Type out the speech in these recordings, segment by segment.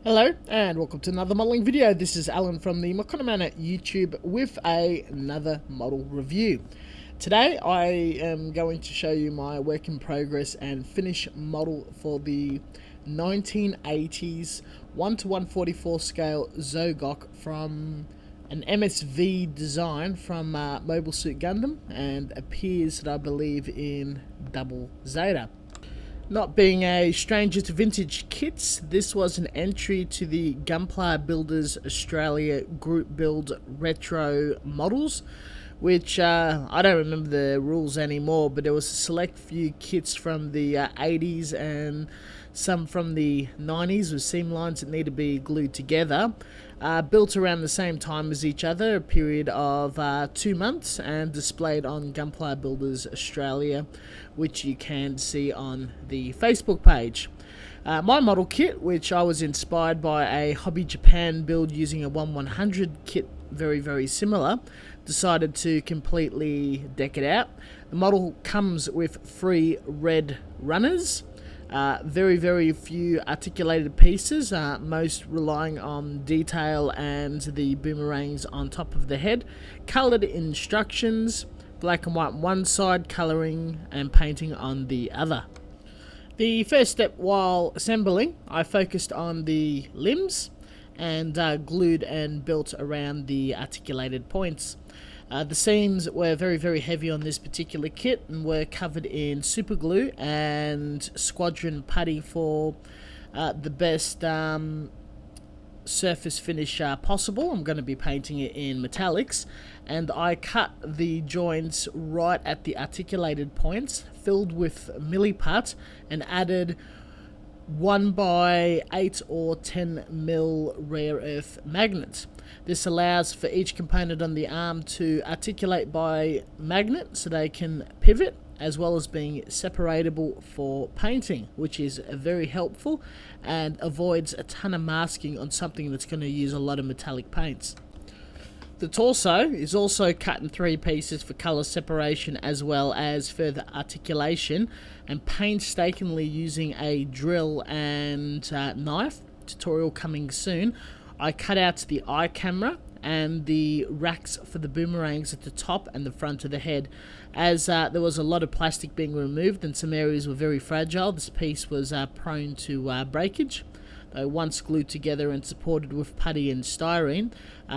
Hello and welcome to another modelling video. This is Alan from the Mokonomana YouTube with another model review. Today I am going to show you my work in progress and finish model for the 1980s 1:144 scale Zogok from an MSV design from Mobile Suit Gundam, and appears, I believe, in Double Zeta. Not being a stranger to vintage kits, this was an entry to the Gunpla Builders Australia Group Build Retro models, which I don't remember the rules anymore, but there was a select few kits from the 80s and some from the 90s with seam lines that need to be glued together. Built around the same time as each other, a period of 2 months, and displayed on Gunpla Builders Australia, which you can see on the Facebook page. My model kit, which I was inspired by a Hobby Japan build using a 1/100 kit, very similar, decided to completely deck it out. The model comes with 3 red runners. Very few articulated pieces, most relying on detail and the boomerangs on top of the head. Coloured instructions, black and white on one side, colouring and painting on the other. The first step while assembling, I focused on the limbs and glued and built around the articulated points. The seams were very heavy on this particular kit and were covered in super glue and squadron putty for the best surface finish possible. I'm going to be painting it in metallics, and I cut the joints right at the articulated points, filled with milliput, and added 1x8 or 10mm rare earth magnets. This allows for each component on the arm to articulate by magnet so they can pivot, as well as being separatable for painting, which is very helpful and avoids a ton of masking on something that's going to use a lot of metallic paints. The torso is also cut in 3 pieces for colour separation as well as further articulation, and painstakingly using a drill and knife, tutorial coming soon, I cut out the eye camera and the racks for the boomerangs at the top and the front of the head. As there was a lot of plastic being removed and some areas were very fragile, this piece was prone to breakage. Though once glued together and supported with putty and styrene,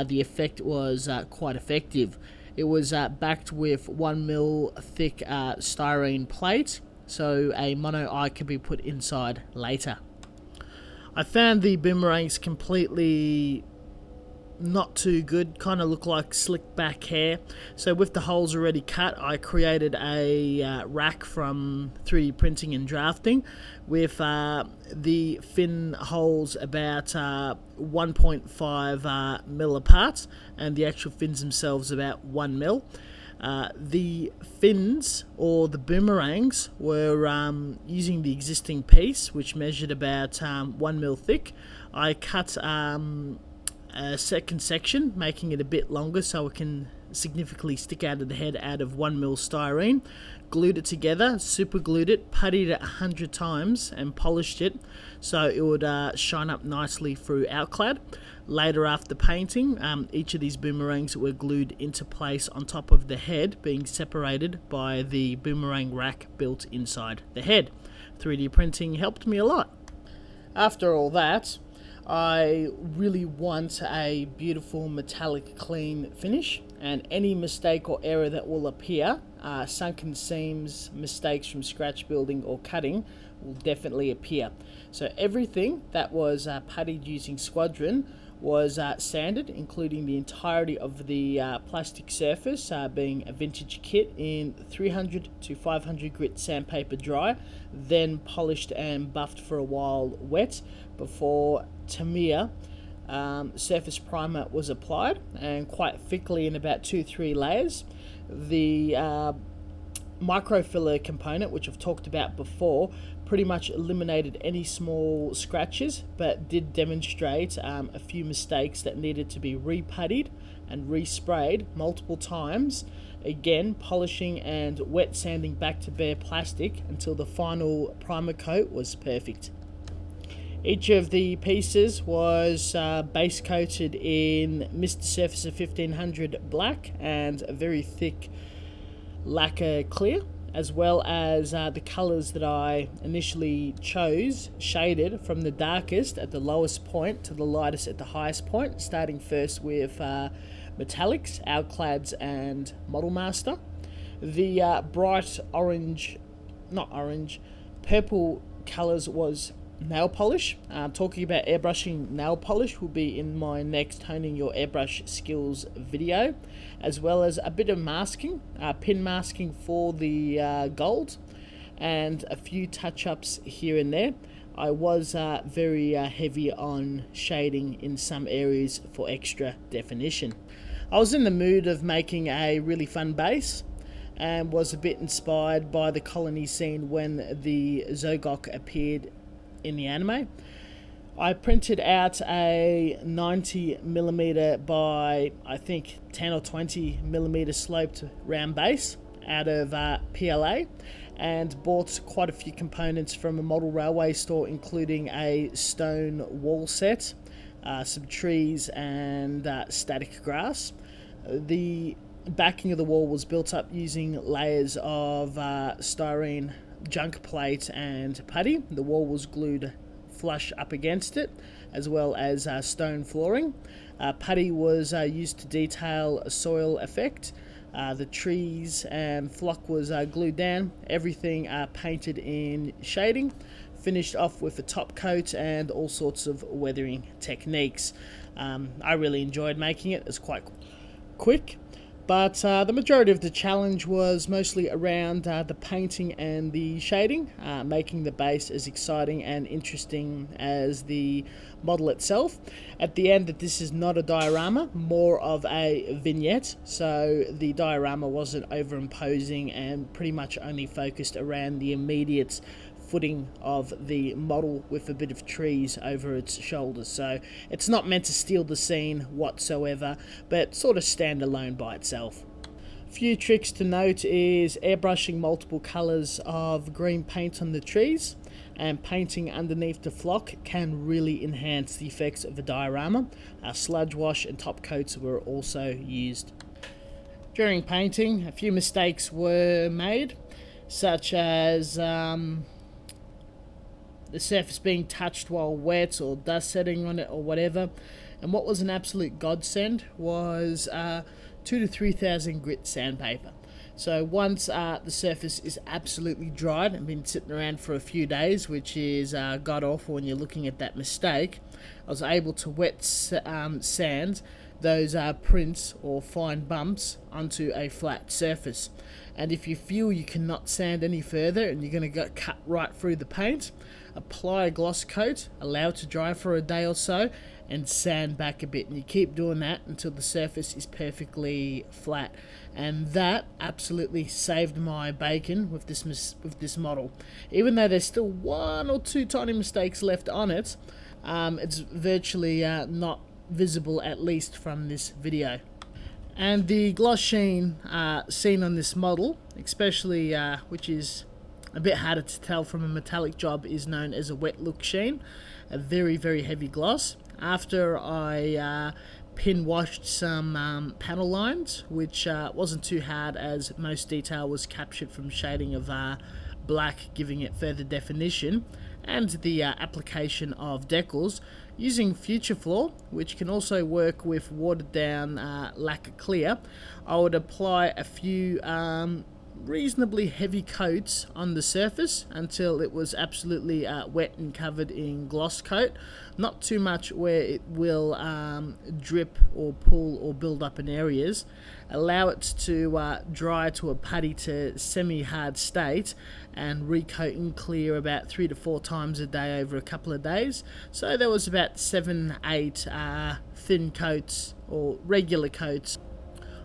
the effect was quite effective. It was backed with 1mm thick styrene plate, so a mono eye could be put inside later. I found the boomerangs completely not too good, kind of look like slick back hair. So with the holes already cut, I created a rack from 3D printing and drafting with the fin holes about 1.5 mil apart, and the actual fins themselves about 1 mil. The fins, or the boomerangs, were using the existing piece, which measured about 1 mil thick. I cut a second section, making it a bit longer so it can significantly stick out of the head out of 1mm styrene, glued it together, super glued it, puttied it 100 times and polished it so it would shine up nicely through outclad. Later, after painting, each of these boomerangs were glued into place on top of the head, being separated by the boomerang rack built inside the head. 3D printing helped me a lot. After all that, I really want a beautiful metallic clean finish, and any mistake or error that will appear, sunken seams, mistakes from scratch building or cutting, will definitely appear. So everything that was puttied using squadron was sanded, including the entirety of the plastic surface, being a vintage kit, in 300 to 500 grit sandpaper dry, then polished and buffed for a while wet before Tamiya surface primer was applied, and quite thickly in about 2-3 layers. The microfiller component, which I've talked about before, pretty much eliminated any small scratches, but did demonstrate a few mistakes that needed to be reputtied and resprayed multiple times, again polishing and wet sanding back to bare plastic until the final primer coat was perfect. Each of the pieces was base coated in Mr. Surfacer 1500 black and a very thick lacquer clear, as well as the colours that I initially chose, shaded from the darkest at the lowest point to the lightest at the highest point, starting first with metallics, Outclads and Model Master. The bright purple colours was nail polish. Talking about airbrushing nail polish will be in my next Honing Your Airbrush Skills video, as well as a bit of masking, pin masking for the gold, and a few touch-ups here and there. I was very heavy on shading in some areas for extra definition. I was in the mood of making a really fun base, and was a bit inspired by the colony scene when the Zogok appeared in the anime. I printed out a 90mm by I think 10 or 20mm sloped round base out of PLA, and bought quite a few components from a model railway store, including a stone wall set, some trees and static grass. The backing of the wall was built up using layers of styrene junk plate and putty. The wall was glued flush up against it, as well as stone flooring. Putty was used to detail a soil effect. The trees and flock was glued down. Everything painted in shading, finished off with a top coat and all sorts of weathering techniques. I really enjoyed making it. It's quite quick. But the majority of the challenge was mostly around the painting and the shading, making the base as exciting and interesting as the model itself. At the end, that this is not a diorama, more of a vignette, so the diorama wasn't overimposing and pretty much only focused around the immediate footing of the model with a bit of trees over its shoulders. So it's not meant to steal the scene whatsoever, but sort of stand alone by itself. A few tricks to note is airbrushing multiple colours of green paint on the trees, and painting underneath the flock can really enhance the effects of a diorama. Sludge wash and top coats were also used. During painting, a few mistakes were made, such as the surface being touched while wet, or dust setting on it, or whatever. And what was an absolute godsend was 2,000 to 3,000 grit sandpaper. So once the surface is absolutely dried and been sitting around for a few days, which is god awful when you're looking at that mistake, I was able to wet sand those prints or fine bumps onto a flat surface. And if you feel you cannot sand any further and you're going to get cut right through the paint, apply a gloss coat, allow it to dry for a day or so, and sand back a bit. And you keep doing that until the surface is perfectly flat. And that absolutely saved my bacon with this model. Even though there's still one or two tiny mistakes left on it, it's virtually not visible, at least from this video. And the gloss sheen seen on this model, especially which is a bit harder to tell from a metallic job, is known as a wet look sheen, a very, very heavy gloss. After I pin washed some panel lines, which wasn't too hard as most detail was captured from shading of black, giving it further definition, and the application of decals using Future Floor, which can also work with watered down lacquer clear. I would apply a few reasonably heavy coats on the surface until it was absolutely wet and covered in gloss coat. Not too much where it will drip or pull or build up in areas. Allow it to dry to a putty to semi-hard state, and recoat and clear about 3 to 4 times a day over a couple of days. So there was about 7-8 thin coats or regular coats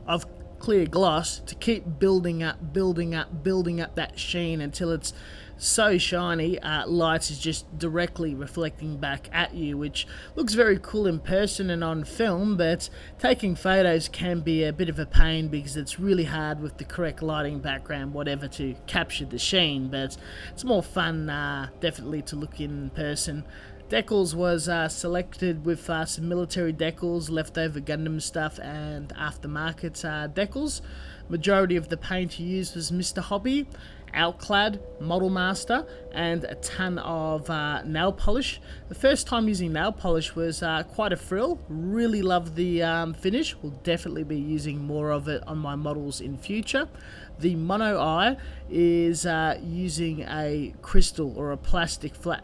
of clear gloss to keep building up that sheen until it's so shiny light is just directly reflecting back at you, which looks very cool in person and on film, but taking photos can be a bit of a pain because it's really hard with the correct lighting, background, whatever, to capture the sheen. But it's more fun definitely to look in person. Decals was selected with some military decals, leftover Gundam stuff, and aftermarket decals. Majority of the paint used was Mr. Hobby, Outclad, Model Master, and a ton of nail polish. The first time using nail polish was quite a thrill. Really love the finish. Will definitely be using more of it on my models in future. The mono eye is using a crystal or a plastic flat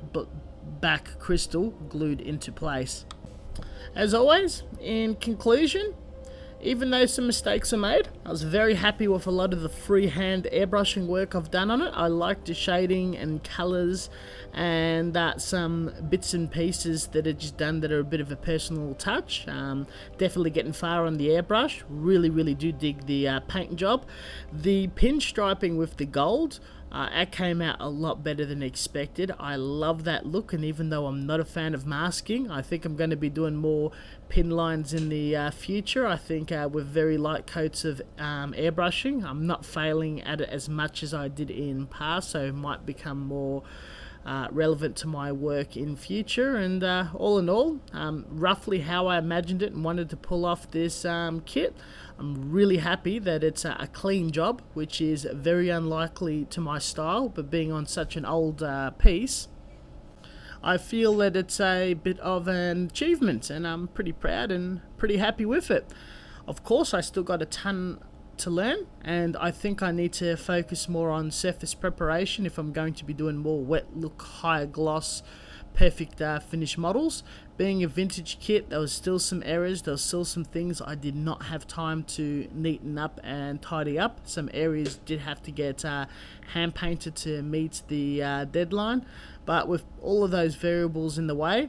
back crystal glued into place. As always, in conclusion, even though some mistakes are made, I was very happy with a lot of the freehand airbrushing work I've done on it. I like the shading and colours and some bits and pieces that are just done that are a bit of a personal touch. Definitely getting far on the airbrush. Really do dig the paint job. The pinstriping with the gold, it came out a lot better than expected. I love that look, and even though I'm not a fan of masking, I think I'm going to be doing more pin lines in the future. I think with very light coats of airbrushing, I'm not failing at it as much as I did in past, so it might become more relevant to my work in future. And all in all, roughly how I imagined it and wanted to pull off this kit. I'm really happy that it's a clean job, which is very unlikely to my style, but being on such an old piece, I feel that it's a bit of an achievement, and I'm pretty proud and pretty happy with it. Of course, I still got a ton to learn, and I think I need to focus more on surface preparation if I'm going to be doing more wet look, higher gloss, perfect finish models. Being a vintage kit, there was still some errors, there was still some things I did not have time to neaten up and tidy up. Some areas did have to get hand painted to meet the deadline, but with all of those variables in the way,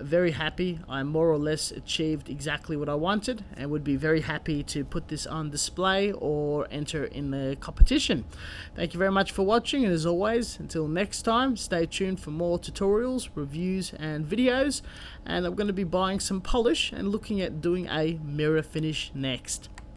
very happy. I more or less achieved exactly what I wanted, and would be very happy to put this on display or enter in the competition. Thank you very much for watching, and as always, until next time, stay tuned for more tutorials, reviews and videos, and I'm going to be buying some polish and looking at doing a mirror finish next.